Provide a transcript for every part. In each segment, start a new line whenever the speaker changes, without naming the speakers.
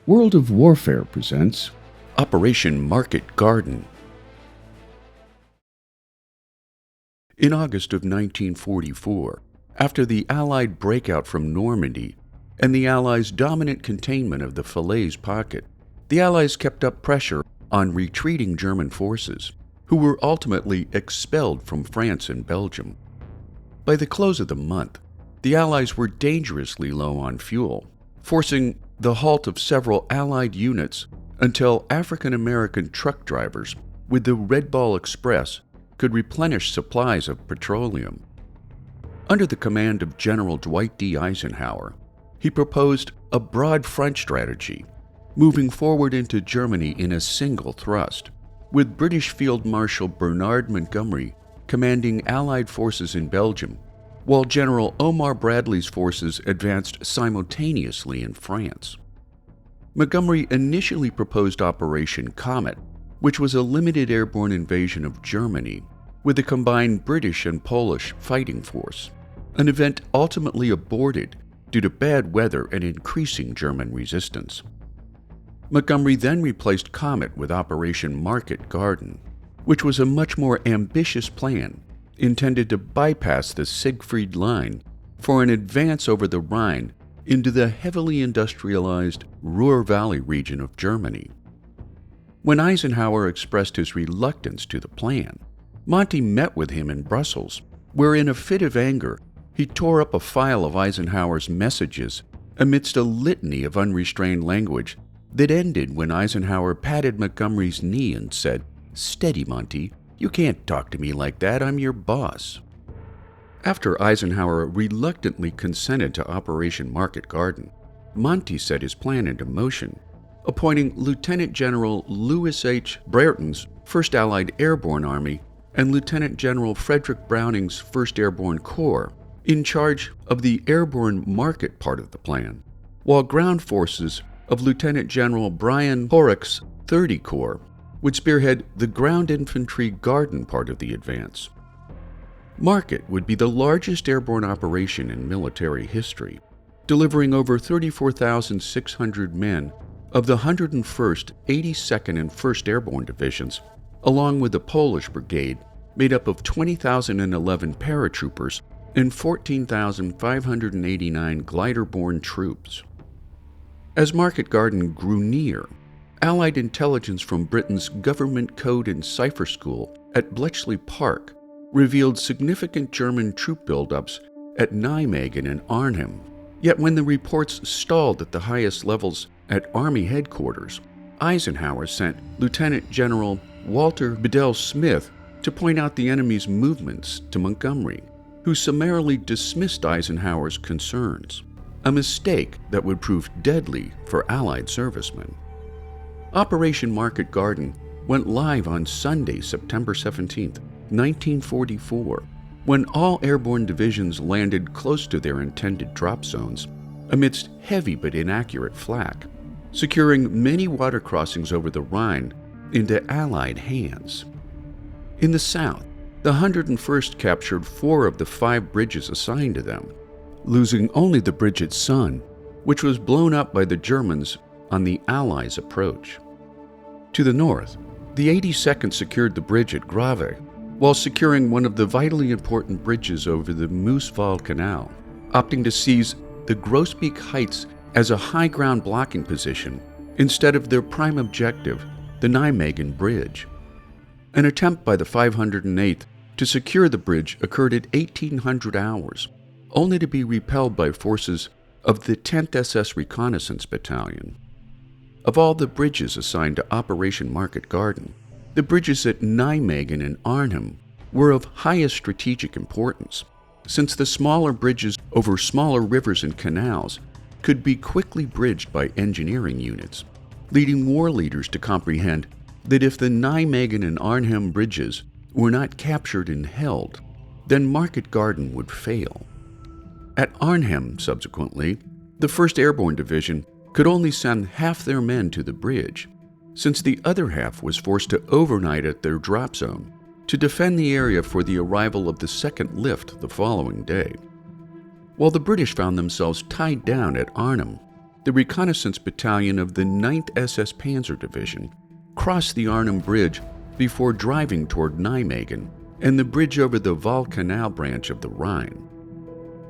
World of Warfare presents Operation Market Garden. In August of 1944, after the Allied breakout from Normandy and the Allies' dominant containment of the Falaise Pocket, the Allies kept up pressure on retreating German forces, who were ultimately expelled from France and Belgium. By the close of the month, the Allies were dangerously low on fuel, forcing the halt of several Allied units until African-American truck drivers with the Red Ball Express could replenish supplies of petroleum. Under the command of General Dwight D. Eisenhower, he proposed a broad front strategy, moving forward into Germany in a single thrust, with British Field Marshal Bernard Montgomery commanding Allied forces in Belgium, while General Omar Bradley's forces advanced simultaneously in France. Montgomery initially proposed Operation Comet, which was a limited airborne invasion of Germany with a combined British and Polish fighting force, an event ultimately aborted due to bad weather and increasing German resistance. Montgomery then replaced Comet with Operation Market Garden, which was a much more ambitious plan intended to bypass the Siegfried Line for an advance over the Rhine into the heavily industrialized Ruhr Valley region of Germany. When Eisenhower expressed his reluctance to the plan, Monty met with him in Brussels, where in a fit of anger, he tore up a file of Eisenhower's messages amidst a litany of unrestrained language that ended when Eisenhower patted Montgomery's knee and said, "Steady, Monty. You can't talk to me like that. I'm your boss." After Eisenhower reluctantly consented to Operation Market Garden, Monty set his plan into motion, appointing Lieutenant General Louis H. Brereton's 1st Allied Airborne Army and Lieutenant General Frederick Browning's 1st Airborne Corps in charge of the airborne market part of the plan, while ground forces of Lieutenant General Brian Horrock's 30 Corps would spearhead the ground infantry garden part of the advance. Market would be the largest airborne operation in military history, delivering over 34,600 men of the 101st, 82nd, and 1st Airborne Divisions, along with the Polish Brigade, made up of 20,011 paratroopers and 14,589 glider-borne troops. As Market Garden grew near, Allied intelligence from Britain's Government Code and Cipher School at Bletchley Park revealed significant German troop buildups at Nijmegen and Arnhem. Yet when the reports stalled at the highest levels at Army headquarters, Eisenhower sent Lieutenant General Walter Bedell Smith to point out the enemy's movements to Montgomery, who summarily dismissed Eisenhower's concerns, a mistake that would prove deadly for Allied servicemen. Operation Market Garden went live on Sunday, September 17, 1944, when all airborne divisions landed close to their intended drop zones amidst heavy but inaccurate flak, securing many water crossings over the Rhine into Allied hands. In the south, the 101st captured 4 of the 5 bridges assigned to them, losing only the bridge at Sun, which was blown up by the Germans on the Allies' approach. To the north, the 82nd secured the bridge at Grave, while securing one of the vitally important bridges over the Moosewald Canal, opting to seize the Groesbeek Heights as a high ground blocking position instead of their prime objective, the Nijmegen Bridge. An attempt by the 508th to secure the bridge occurred at 1800 hours, only to be repelled by forces of the 10th SS Reconnaissance Battalion. Of all the bridges assigned to Operation Market Garden, the bridges at Nijmegen and Arnhem were of highest strategic importance, since the smaller bridges over smaller rivers and canals could be quickly bridged by engineering units, leading war leaders to comprehend that if the Nijmegen and Arnhem bridges were not captured and held, then Market Garden would fail. At Arnhem, subsequently, the 1st Airborne Division could only send half their men to the bridge, since the other half was forced to overnight at their drop zone to defend the area for the arrival of the 2nd lift the following day. While the British found themselves tied down at Arnhem, the reconnaissance battalion of the 9th SS Panzer Division crossed the Arnhem Bridge before driving toward Nijmegen and the bridge over the Val Canal branch of the Rhine.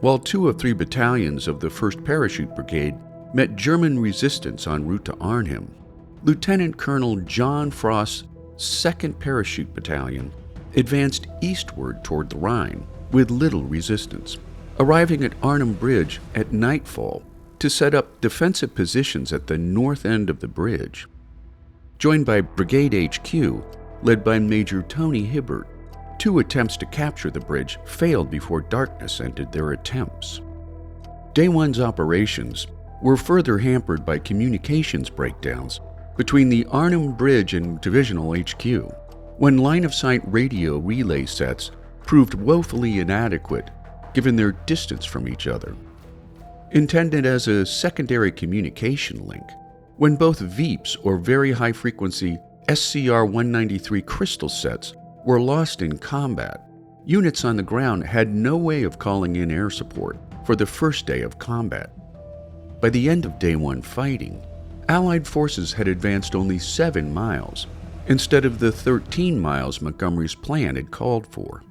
While 2 of 3 battalions of the 1st Parachute Brigade met German resistance en route to Arnhem, Lieutenant Colonel John Frost's 2nd Parachute Battalion advanced eastward toward the Rhine with little resistance, arriving at Arnhem Bridge at nightfall to set up defensive positions at the north end of the bridge. Joined by Brigade HQ, led by Major Tony Hibbert, 2 attempts to capture the bridge failed before darkness ended their attempts. Day 1's operations were further hampered by communications breakdowns between the Arnhem Bridge and Divisional HQ, when line-of-sight radio relay sets proved woefully inadequate given their distance from each other. Intended as a secondary communication link, when both VEEPs or very high-frequency SCR-193 crystal sets were lost in combat, units on the ground had no way of calling in air support for the first day of combat. By the end of Day 1 fighting, Allied forces had advanced only 7 miles, instead of the 13 miles Montgomery's plan had called for.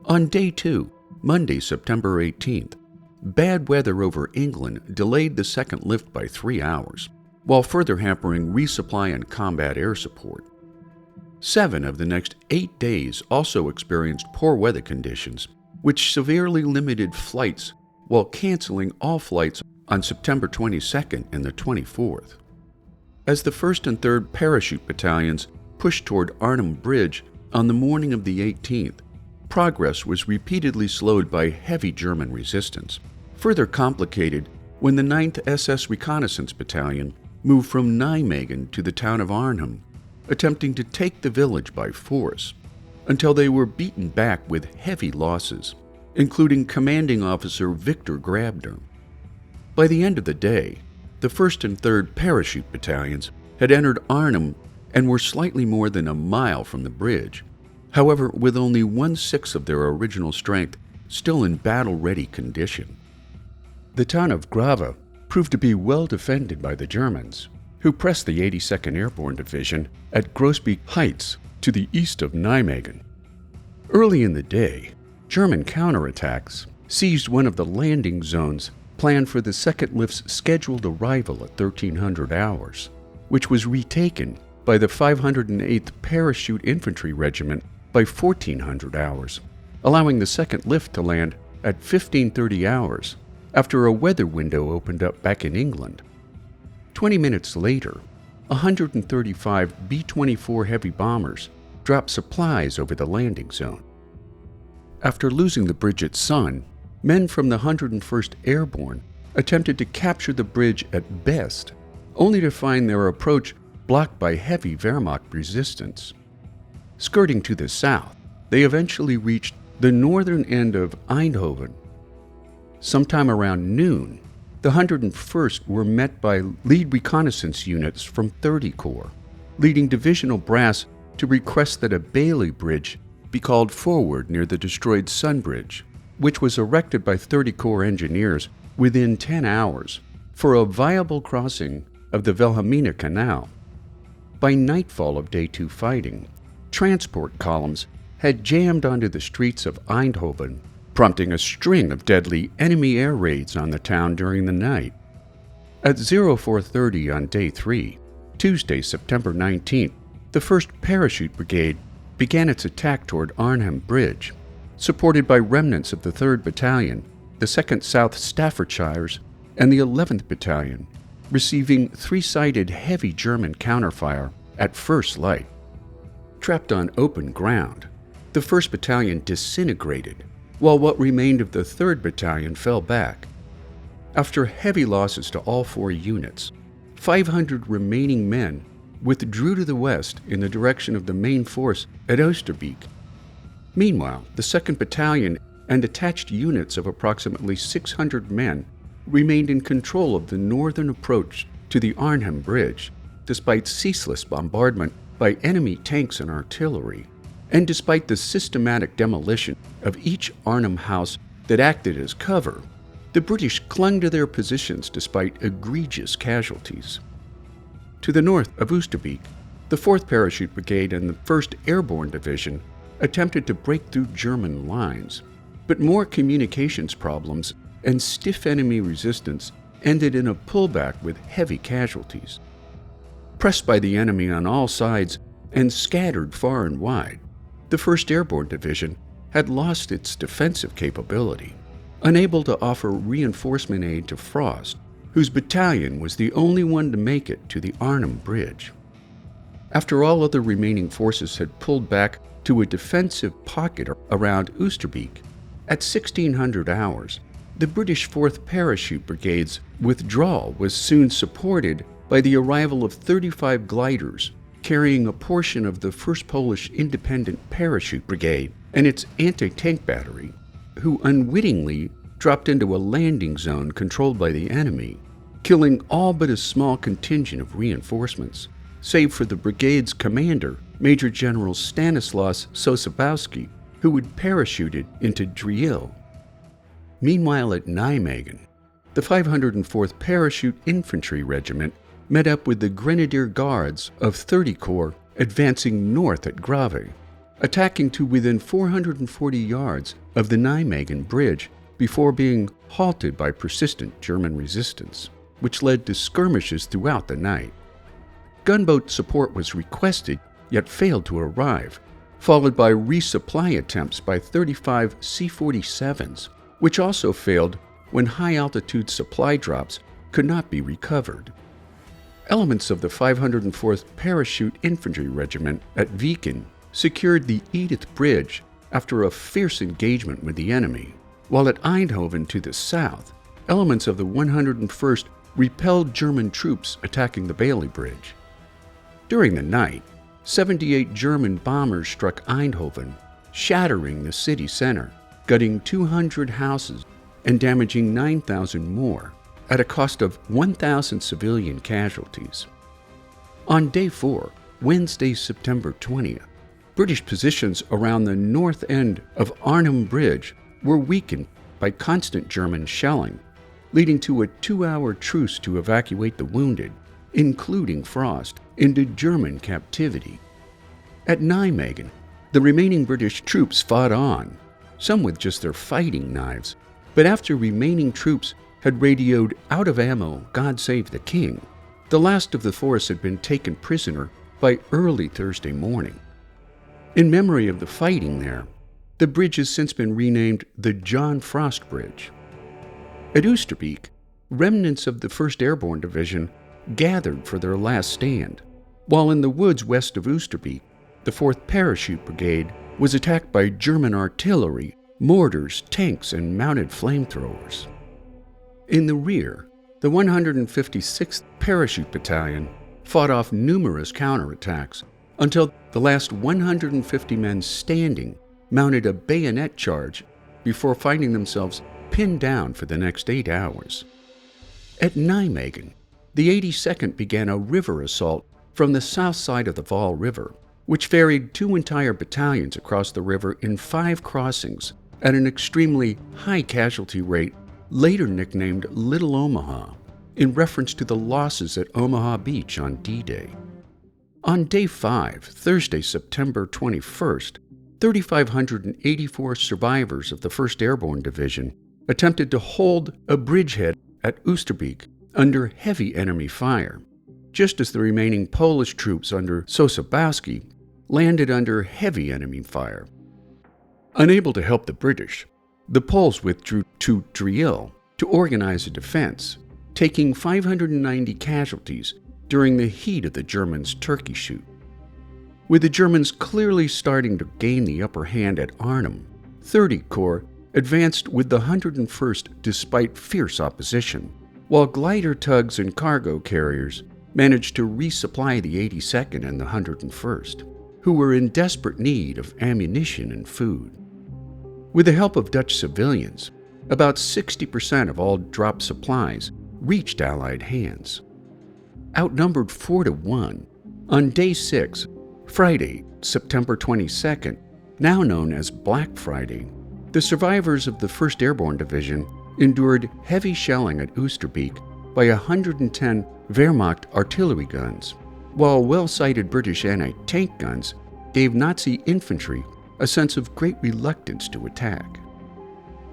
On Day 2, Monday, September 18th, bad weather over England delayed the second lift by 3 hours, while further hampering resupply and combat air support. 7 of the next 8 days also experienced poor weather conditions, which severely limited flights while canceling all flights on September 22nd and the 24th. As the 1st and 3rd Parachute Battalions pushed toward Arnhem Bridge on the morning of the 18th, progress was repeatedly slowed by heavy German resistance, further complicated when the 9th SS Reconnaissance Battalion moved from Nijmegen to the town of Arnhem, attempting to take the village by force, until they were beaten back with heavy losses, including Commanding Officer Victor Grabner. By the end of the day, the 1st and 3rd Parachute Battalions had entered Arnhem and were slightly more than a mile from the bridge, however with only 1/6 of their original strength still in battle-ready condition. The town of Grave proved to be well defended by the Germans, who pressed the 82nd Airborne Division at Groesbeek Heights to the east of Nijmegen. Early in the day, German counterattacks seized one of the landing zones planned for the second lift's scheduled arrival at 1300 hours, which was retaken by the 508th Parachute Infantry Regiment by 1400 hours, allowing the second lift to land at 1530 hours after a weather window opened up back in England. 20 minutes later, 135 B-24 heavy bombers dropped supplies over the landing zone. After losing the bridge at Sun, men from the 101st Airborne attempted to capture the bridge at Best, only to find their approach blocked by heavy Wehrmacht resistance. Skirting to the south, they eventually reached the northern end of Eindhoven. Sometime around noon, the 101st were met by lead reconnaissance units from 30 Corps, leading divisional brass to request that a Bailey Bridge be called forward near the destroyed Sun Bridge, which was erected by 30 Corps engineers within 10 hours for a viable crossing of the Wilhelmina Canal. By nightfall of Day 2 fighting, transport columns had jammed onto the streets of Eindhoven, prompting a string of deadly enemy air raids on the town during the night. At 0430 on Day 3, Tuesday, September 19th, the 1st Parachute Brigade began its attack toward Arnhem Bridge, supported by remnants of the 3rd Battalion, the 2nd South Staffordshires, and the 11th Battalion, receiving 3-sided heavy German counterfire at first light. Trapped on open ground, the 1st Battalion disintegrated, while what remained of the 3rd Battalion fell back. After heavy losses to all 4 units, 500 remaining men withdrew to the west in the direction of the main force at Oosterbeek. Meanwhile, the 2nd Battalion and attached units of approximately 600 men remained in control of the northern approach to the Arnhem Bridge, despite ceaseless bombardment by enemy tanks and artillery, and despite the systematic demolition of each Arnhem house that acted as cover The British clung to their positions despite egregious casualties. To the north of Oosterbeek, the 4th Parachute Brigade and the 1st Airborne Division attempted to break through German lines, but more communications problems and stiff enemy resistance ended in a pullback with heavy casualties. Pressed by the enemy on all sides and scattered far and wide, the 1st Airborne Division had lost its defensive capability, unable to offer reinforcement aid to Frost, whose battalion was the only one to make it to the Arnhem Bridge. After all other remaining forces had pulled back to a defensive pocket around Oosterbeek, at 1600 hours, the British 4th Parachute Brigade's withdrawal was soon supported by the arrival of 35 gliders carrying a portion of the 1st Polish Independent Parachute Brigade and its anti-tank battery, who unwittingly dropped into a landing zone controlled by the enemy, killing all but a small contingent of reinforcements, save for the brigade's commander, Major General Stanislaus Sosabowski, who had parachuted into Driel. Meanwhile at Nijmegen, the 504th Parachute Infantry Regiment met up with the Grenadier Guards of 30 Corps advancing north at Grave, attacking to within 440 yards of the Nijmegen Bridge before being halted by persistent German resistance, which led to skirmishes throughout the night. Gunboat support was requested, yet failed to arrive, followed by resupply attempts by 35 C-47s, which also failed when high-altitude supply drops could not be recovered. Elements of the 504th Parachute Infantry Regiment at Viken secured the Edith Bridge after a fierce engagement with the enemy, while at Eindhoven to the south, elements of the 101st repelled German troops attacking the Bailey Bridge. During the night, 78 German bombers struck Eindhoven, shattering the city center, gutting 200 houses and damaging 9,000 more, at a cost of 1,000 civilian casualties. On Day 4, Wednesday, September 20th, British positions around the north end of Arnhem Bridge were weakened by constant German shelling, leading to a 2-hour truce to evacuate the wounded, including Frost, into German captivity. At Nijmegen, the remaining British troops fought on, some with just their fighting knives, but after remaining troops had radioed out of ammo, God save the King, the last of the force had been taken prisoner by early Thursday morning. In memory of the fighting there, the bridge has since been renamed the John Frost Bridge. At Oosterbeek, remnants of the 1st Airborne Division gathered for their last stand, while in the woods west of Oosterbeek, the 4th Parachute Brigade was attacked by German artillery, mortars, tanks, and mounted flamethrowers. In the rear, the 156th Parachute Battalion fought off numerous counterattacks until the last 150 men standing mounted a bayonet charge before finding themselves pinned down for the next 8 hours. At Nijmegen, the 82nd began a river assault from the south side of the Vaal River, which ferried 2 entire battalions across the river in 5 crossings at an extremely high casualty rate, later nicknamed Little Omaha, in reference to the losses at Omaha Beach on D-Day. On Day 5, Thursday, September 21st, 3,584 survivors of the 1st Airborne Division attempted to hold a bridgehead at Oosterbeek under heavy enemy fire, just as the remaining Polish troops under Sosabowski landed under heavy enemy fire. Unable to help the British, the Poles withdrew to Driel to organize a defense, taking 590 casualties during the heat of the Germans' turkey shoot. With the Germans clearly starting to gain the upper hand at Arnhem, 30 Corps advanced with the 101st despite fierce opposition, while glider tugs and cargo carriers managed to resupply the 82nd and the 101st, who were in desperate need of ammunition and food. With the help of Dutch civilians, about 60% of all dropped supplies reached Allied hands. Outnumbered 4-1, on Day 6, Friday, September 22nd, now known as Black Friday, the survivors of the 1st Airborne Division endured heavy shelling at Oosterbeek by 110 Wehrmacht artillery guns, while well-sighted British anti-tank guns gave Nazi infantry a sense of great reluctance to attack.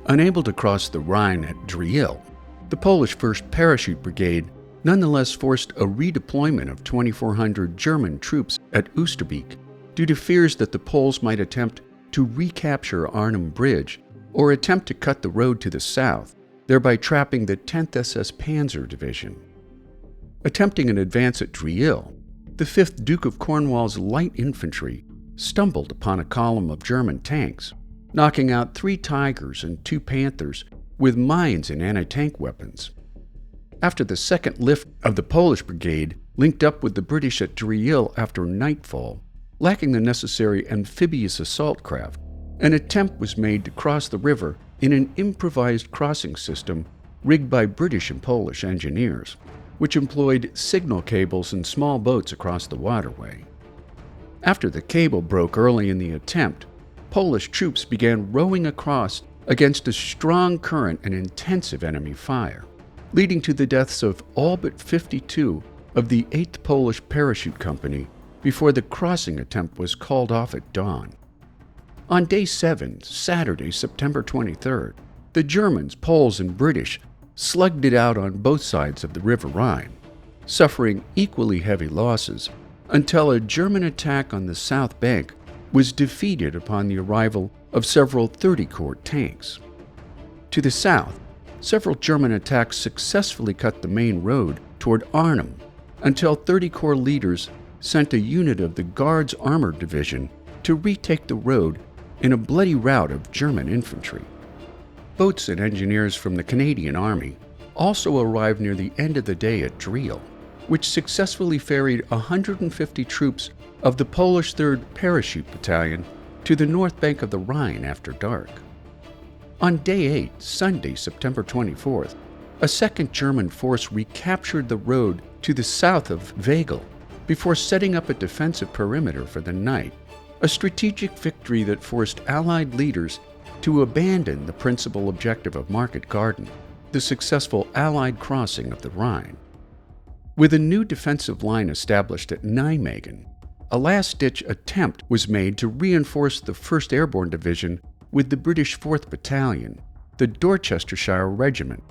Unable to cross the Rhine at Driel, the Polish 1st Parachute Brigade nonetheless forced a redeployment of 2,400 German troops at Oosterbeek due to fears that the Poles might attempt to recapture Arnhem Bridge or attempt to cut the road to the south, thereby trapping the 10th SS Panzer Division. Attempting an advance at Driel, the 5th Duke of Cornwall's light infantry stumbled upon a column of German tanks, knocking out 3 Tigers and 2 Panthers with mines and anti-tank weapons. After the second lift of the Polish brigade linked up with the British at Driel after nightfall, lacking the necessary amphibious assault craft, an attempt was made to cross the river in an improvised crossing system rigged by British and Polish engineers, which employed signal cables and small boats across the waterway. After the cable broke early in the attempt, Polish troops began rowing across against a strong current and intensive enemy fire, leading to the deaths of all but 52 of the 8th Polish Parachute Company before the crossing attempt was called off at dawn. On Day 7, Saturday, September 23rd, the Germans, Poles, and British slugged it out on both sides of the River Rhine, suffering equally heavy losses until a German attack on the south bank was defeated upon the arrival of several 30 Corps tanks. To the south, several German attacks successfully cut the main road toward Arnhem until 30 Corps leaders sent a unit of the Guards Armored Division to retake the road in a bloody rout of German infantry. Boats and engineers from the Canadian Army also arrived near the end of the day at Driel, which successfully ferried 150 troops of the Polish 3rd Parachute Battalion to the north bank of the Rhine after dark. On Day 8, Sunday, September 24th, a second German force recaptured the road to the south of Wegel before setting up a defensive perimeter for the night, a strategic victory that forced Allied leaders to abandon the principal objective of Market Garden, the successful Allied crossing of the Rhine. With a new defensive line established at Nijmegen, a last-ditch attempt was made to reinforce the 1st Airborne Division with the British 4th Battalion, the Dorchestershire Regiment.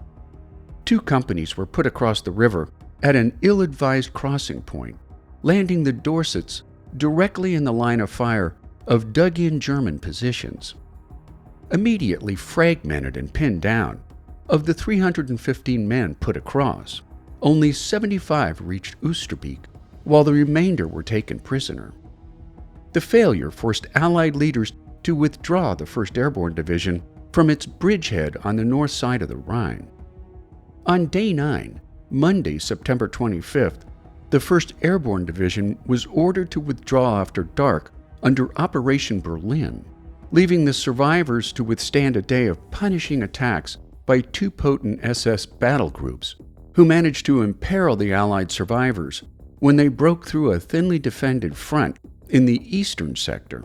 2 companies were put across the river at an ill-advised crossing point, landing the Dorsets directly in the line of fire of dug-in German positions. Immediately fragmented and pinned down, of the 315 men put across, only 75 reached Oosterbeek, while the remainder were taken prisoner. The failure forced Allied leaders to withdraw the 1st Airborne Division from its bridgehead on the north side of the Rhine. On Day 9, Monday, September 25th, the 1st Airborne Division was ordered to withdraw after dark under Operation Berlin, leaving the survivors to withstand a day of punishing attacks by 2 potent SS battle groups, who managed to imperil the Allied survivors when they broke through a thinly defended front in the eastern sector,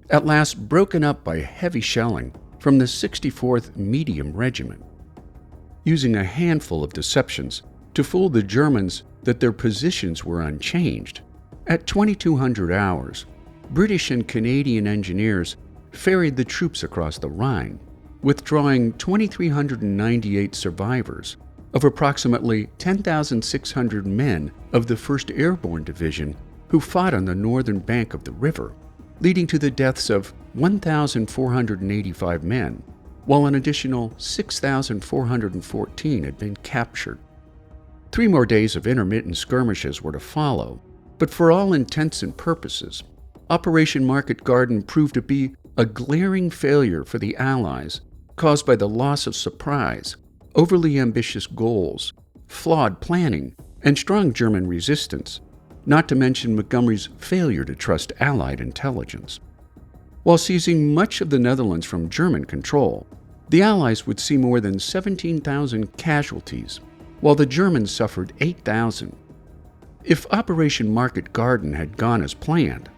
at last broken up by heavy shelling from the 64th Medium Regiment. Using a handful of deceptions to fool the Germans that their positions were unchanged, at 2200 hours, British and Canadian engineers ferried the troops across the Rhine, withdrawing 2,398 survivors of approximately 10,600 men of the 1st Airborne Division who fought on the northern bank of the river, leading to the deaths of 1,485 men, while an additional 6,414 had been captured. 3 more days of intermittent skirmishes were to follow, but for all intents and purposes, Operation Market Garden proved to be a glaring failure for the Allies, caused by the loss of surprise, overly ambitious goals, flawed planning, and strong German resistance, not to mention Montgomery's failure to trust Allied intelligence. While seizing much of the Netherlands from German control, the Allies would see more than 17,000 casualties, while the Germans suffered 8,000. If Operation Market Garden had gone as planned,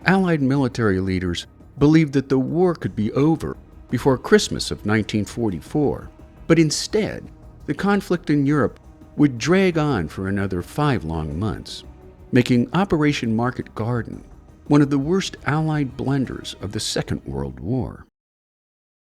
Allied military leaders believed that the war could be over before Christmas of 1944, But instead, the conflict in Europe would drag on for another 5 long months, making Operation Market Garden one of the worst Allied blunders of the Second World War.